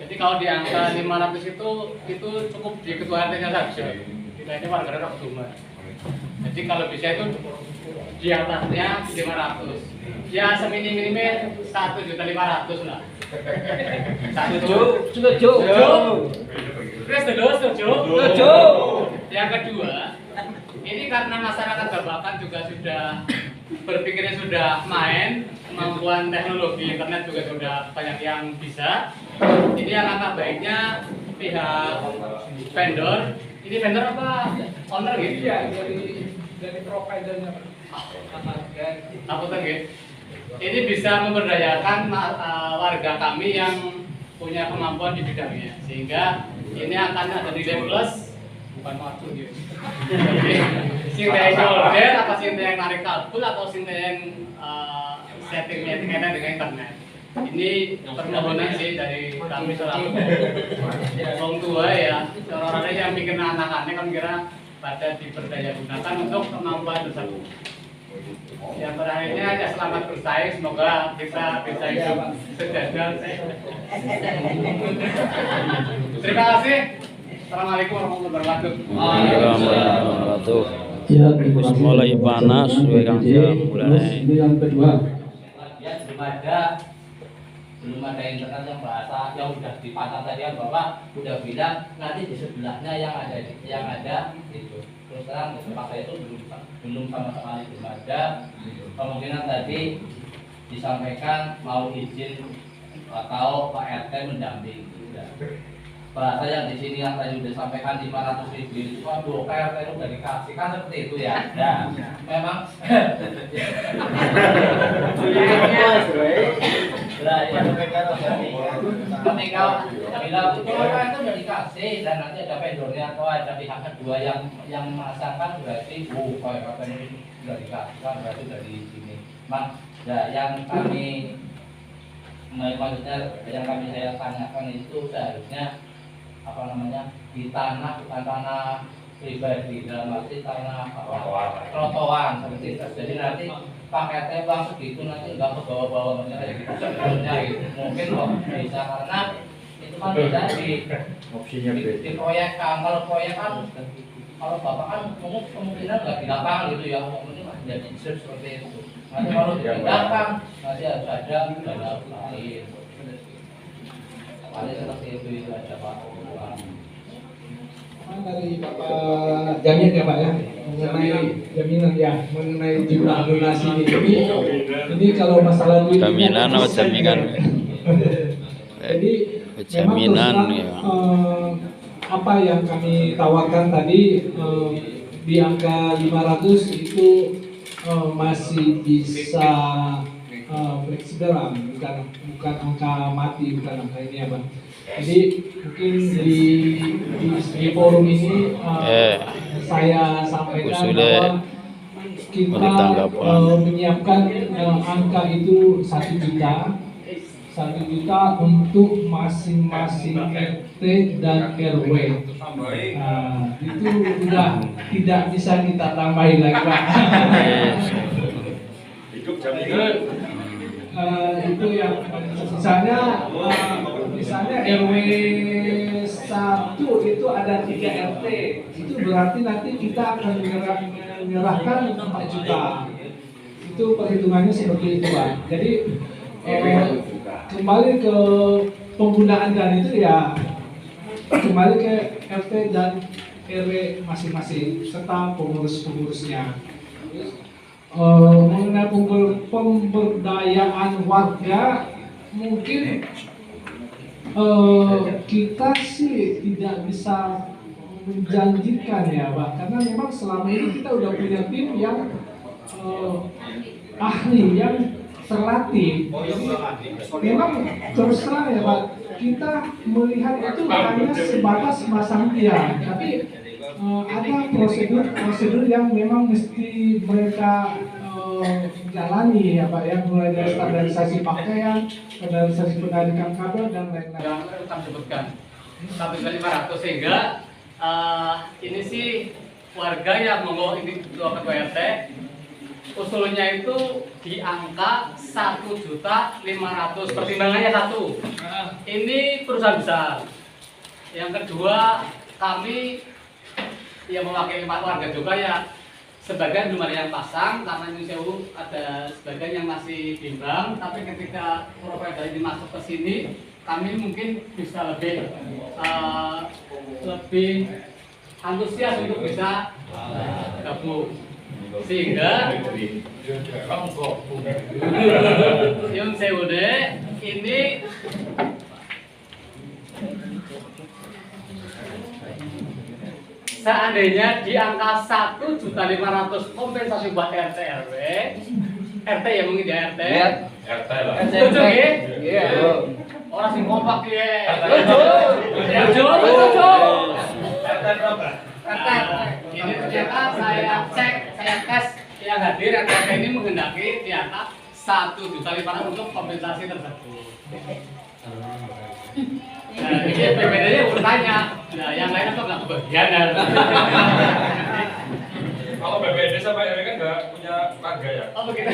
Jadi kalau di angka 500 itu cukup di ketua RT-nya saja. Kita ini warga negara cuma. Jadi kalau bisa itu di atasnya 500. Ya seminim-minimnya 1.500.000 lah. Setuju. Setuju. Yang kedua, ini karena masyarakat Babakan juga sudah berpikirnya sudah main, kemampuan teknologi internet juga sudah banyak yang bisa. Ini alangkah baiknya pihak vendor, ini vendor apa owner gitu? Iya, dari providernya. Apa gitu? Ini bisa memberdayakan warga kami yang punya kemampuan di bidangnya, sehingga ini akan ada nilai plus, bukan waktu gitu. Sing yang shoulder, apa sing yang narik kabel atau sing yang settingnya dengan internet. Ini permohonan sih dari kami selaku orang tua ya, orang-orang yang bikin anak-anak kan kira pada diberdaya gunakan untuk kemampuan tersebut. Yang terakhirnya ya selamat bersaing, semoga kita bisa hidup sejajar. Terima kasih. Assalamualaikum warahmatullahi Wabarakatuh. Ya, Mulai panas, Kang Jam mulai. Yang kedua. Ya, belum ada internet yang bahasa yang udah dipantau tadi kan Bapak udah bilang nanti di sebelahnya yang ada gitu. Terus terang tempat saya itu belum sama sekali belum ada. Kemungkinan tadi disampaikan mau izin atau Pak RT mendampingi. Bahasa yang di sini yang tadi sudah sampaikan 500.000 itu kan Pak RT itu udah dikasih kan seperti itu ya. Nah, memang ketika bila itu udah dikasih dan nanti ada vendornya atau ada pihak kedua yang memasangkan berarti kayak katanya ini sudah dikasih kan berarti dari sini. Mak, yang kami maksudnya yang saya tanyakan itu seharusnya apa namanya di tanah bukan tanah pribadi dalam arti tanah trotoar seperti itu. Jadi nanti pakai bang segitu nanti nggak ke bawah-bawah kayak gitu sebetulnya gitu. Mungkin kok bisa karena itu kan bisa di proyekkan. Kalau proyekkan kalau bapak kan kemungkinan nggak di lapang gitu ya, mungkin jadi seperti itu. Nanti kalau di lapang nanti harus ada dana lain. Paling seperti itu aja Pak. Dari Bapak Jamil ya Pak ya, mengenai jaminan ya, mengenai jumlah donasi ini kalau masalah duit Jaminan apa jaminan? Jadi Jaminan memang ya. Apa yang kami tawarkan tadi di angka 500 itu masih bisa fleksibel, bukan angka mati, bukan angka ini ya Bang. Jadi mungkin di forum ini saya sampaikan bahwa kita menyiapkan angka itu 1 juta untuk masing-masing RT dan RW. Itu sudah tidak bisa kita tambahin lagi Pak. Itu yang misalnya RW 1 itu ada 3 RT, itu berarti nanti kita akan menyerahkan 4 juta. Itu perhitungannya seperti itu Pak. Jadi kembali ke penggunaan dana itu ya kembali ke RT dan RW masing-masing serta pengurus-pengurusnya. Mengenai pemberdayaan warga mungkin kita sih tidak bisa menjanjikan ya Pak, karena memang selama ini kita udah punya tim yang ahli yang terlatih. Memang terus terang ya Pak, kita melihat itu hanya sebatas masang tiang, tapi ada prosedur yang memang mesti mereka jalani ya Pak, yang mulai dari standarisasi pakaian, standarisasi penarikan kabel dan lain-lain. Yang kami sebutkan 1.500 sehingga ini sih warga yang monggo ini ketua RT usulnya itu di angka 1.500.000, pertimbangannya satu, ini perusahaan besar. Yang kedua, kami yang mewakili warga juga ya, sebagian belum ada yang pasang karena ini sewu ada sebagian yang masih bimbang, tapi ketika provider ini masuk ke sini, kami mungkin bisa lebih antusias untuk bisa gabung, sehingga Yung Sewude ini seandainya di angka 1.500.000 kompensasi buat RT RW, RT ya mungkin ya RT. RT lah. Setuju ya? Iya. Orang sing kompak ya. Setuju. RT berapa? RT. Ini ternyata saya cek, saya tes yang hadir RT ini menghendaki di angka 1.500.000 untuk kompensasi tersebut. Nah, ini PPD-nya urutannya. Nah, yang lain apa nggak kebagian? Kalau BPD sampai ini kan nggak punya warga ya? Oh begitu.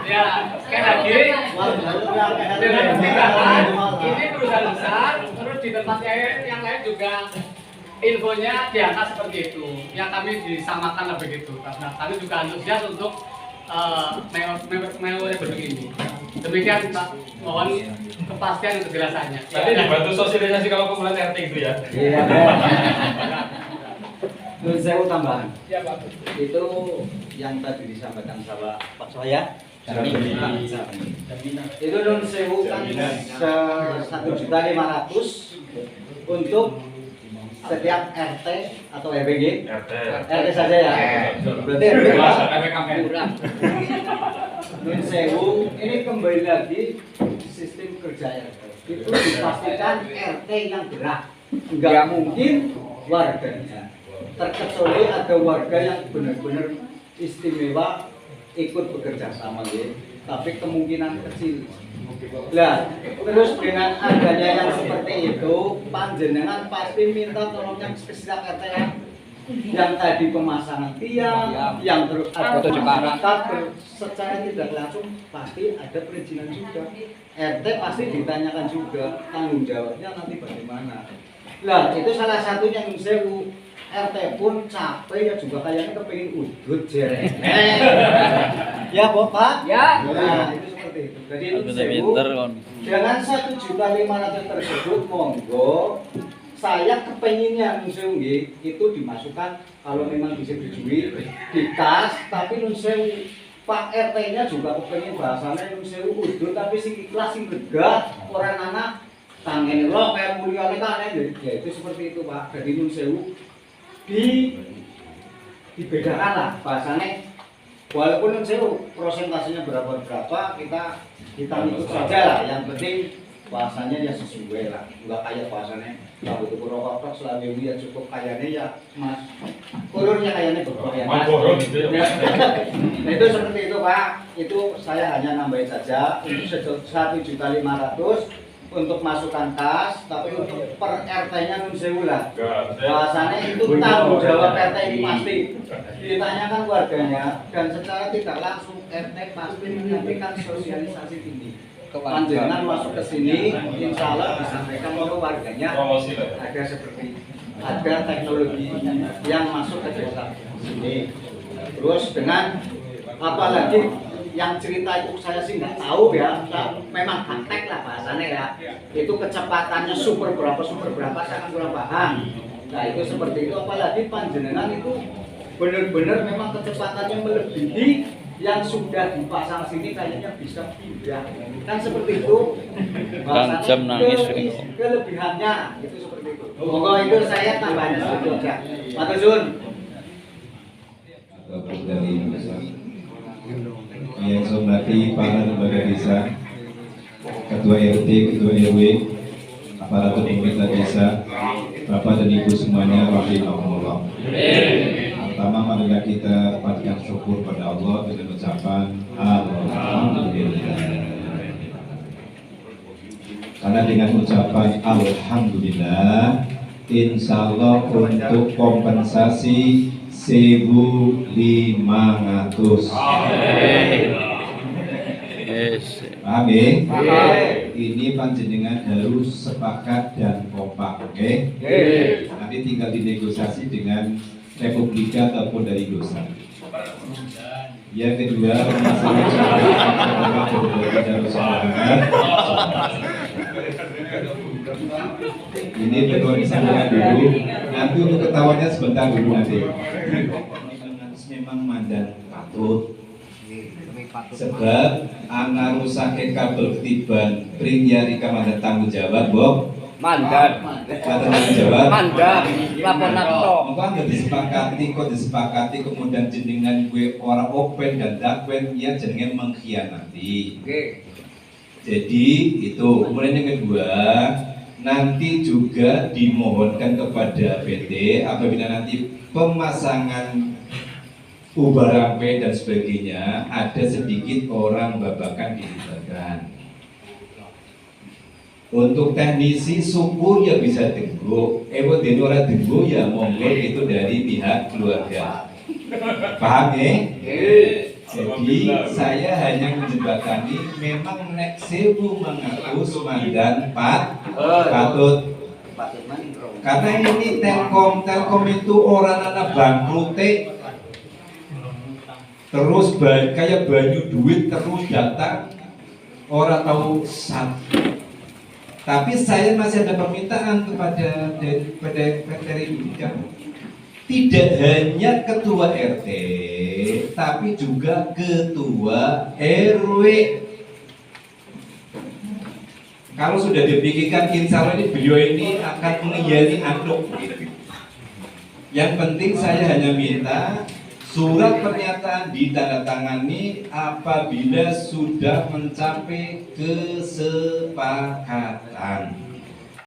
Ya, sekali lagi dengan pertimbangan ini perusahaan besar, terus di tempat yang lain juga infonya di angka seperti itu. Yang kami disamakan lah begitu. Karena kami juga antusias untuk mewah begini. Demikian Pak, mohon kepastian dan kejelasannya. Nanti dibantu sosialisasi kalau pemilihan RT itu ya? Iya. Nun sewu tambahan. Ya Pak. Itu yang tadi disampaikan sama Pak Soya. Itu nun sewu kan 1.500.000 untuk setiap RT atau RBG. RT saja ya. Berarti RBG kurang. Nun sewu ini kembali lagi sistem kerja RT. Itu dipastikan RT yang gerak. Enggak mungkin warganya. Terkecuali ada warga yang benar-benar istimewa ikut bekerja sama ya. Tapi kemungkinan kecil. Nah, terus dengan adanya yang seperti itu, panjenengan pasti minta tolongnya ke setiap RT yang tadi pemasangan tiang, yang terus ada masyarakat secara tidak langsung pasti ada perizinan juga. RT pasti ditanyakan juga tanggung jawabnya nanti bagaimana. Lah itu salah satunya Nun Sewu. RT pun capek ya juga kayaknya kepengin udut jere. Ya Bapak? Ya. Nah itu seperti itu. Jadi Nun Sewu dengan 1.500.000 tersebut monggo saya kepenginnya Nun Sewu itu dimasukkan kalau memang bisa dijual di kas, tapi Nun Sewu Pak RT-nya juga kepengen bahasanya Nun Sewu udut tapi sing ikhlas sing lega orang anak tangen lo kayak mulia kan ya itu seperti itu Pak. Jadi Nun Sewu dibedakan lah bahasanya, walaupun Nun Sewu prosentasenya berapa kita ikut saja lah, yang penting bahasanya ya sesuai lah, nggak kayak bahasanya nggak butuh rokok selalu ya cukup kayaknya ya mas kolornya kayaknya berkoyak mas. Nah itu seperti itu Pak, itu saya hanya nambahin saja untuk 1.500.000 untuk masukkan kas, tapi untuk per RT-nya Nun Sewu lah. Bahasanya itu tanggung jawab RT ini pasti ditanyakan warganya dan secara tidak langsung RT pasti menyampaikan sosialisasi ini. Panjenengan masuk ke sini, insya Allah disampaikan ke warganya ada seperti ada teknologi yang masuk ke desa sini. Terus dengan apalagi yang cerita itu saya sih nggak tahu ya, memang praktek lah bahasanya ya. Itu kecepatannya super berapa saya kan kurang paham. Nah itu seperti itu, apalagi panjenengan itu benar-benar memang kecepatannya melebihi yang sudah dipasang sini kayaknya bisa pindah. Kan seperti itu. Bahasanya kelebihannya itu seperti itu. Pokoknya itu saya tambahnya sedikit aja. Matur suwun. Yang saya hormati para lembaga desa, ketua RT, ketua RW, aparatur pemerintah desa, Bapak dan Ibu semuanya, rahimahumullah. Pertama, marilah kita panjatkan syukur pada Allah dengan ucapan Alhamdulillah. Karena dengan ucapan Alhamdulillah, insya Allah untuk kompensasi 1.500. Yes. Paham ya? Ini panjenengan harus sepakat dan kompak, oke? Nanti tinggal dinegosiasi dengan Republika ataupun dari dosa. Yang kedua, masalah ini perlu disampaikan dulu. Nanti untuk ketawanya sebentar dulu nanti. Memang mandan patut. Sebab anak rusaknya kabel ketiban pring yari kamanda tanggung jawab, Bob. Mandan. Tanggung jawab. Mandan. Laporan to. Engkau nggak disepakati, kemudian jenengan gue orang open dan dakwen ya jenengan mengkhianati. Jadi itu. Kemudian yang kedua, nanti juga dimohonkan kepada PT apabila nanti pemasangan ubah rampe dan sebagainya ada sedikit orang babakan dilibatkan. Untuk teknisi syukur ya bisa teguh, ora teguh ya monggo itu dari pihak keluarga. Paham ya? Jadi saya hanya menjembatani memang nek 1.500 mandan patut. Karena ini Telkom itu orang anak bangkrute terus kayak banyu duit terus datang orang tahu satu. Tapi saya masih ada permintaan kepada PT Republika. Tidak hanya ketua RT, tapi juga ketua RW. Kalau sudah dipikirkan, insya Allah ini beliau ini akan mengiyani anduk. Yang penting saya hanya minta surat pernyataan ditandatangani apabila sudah mencapai kesepakatan.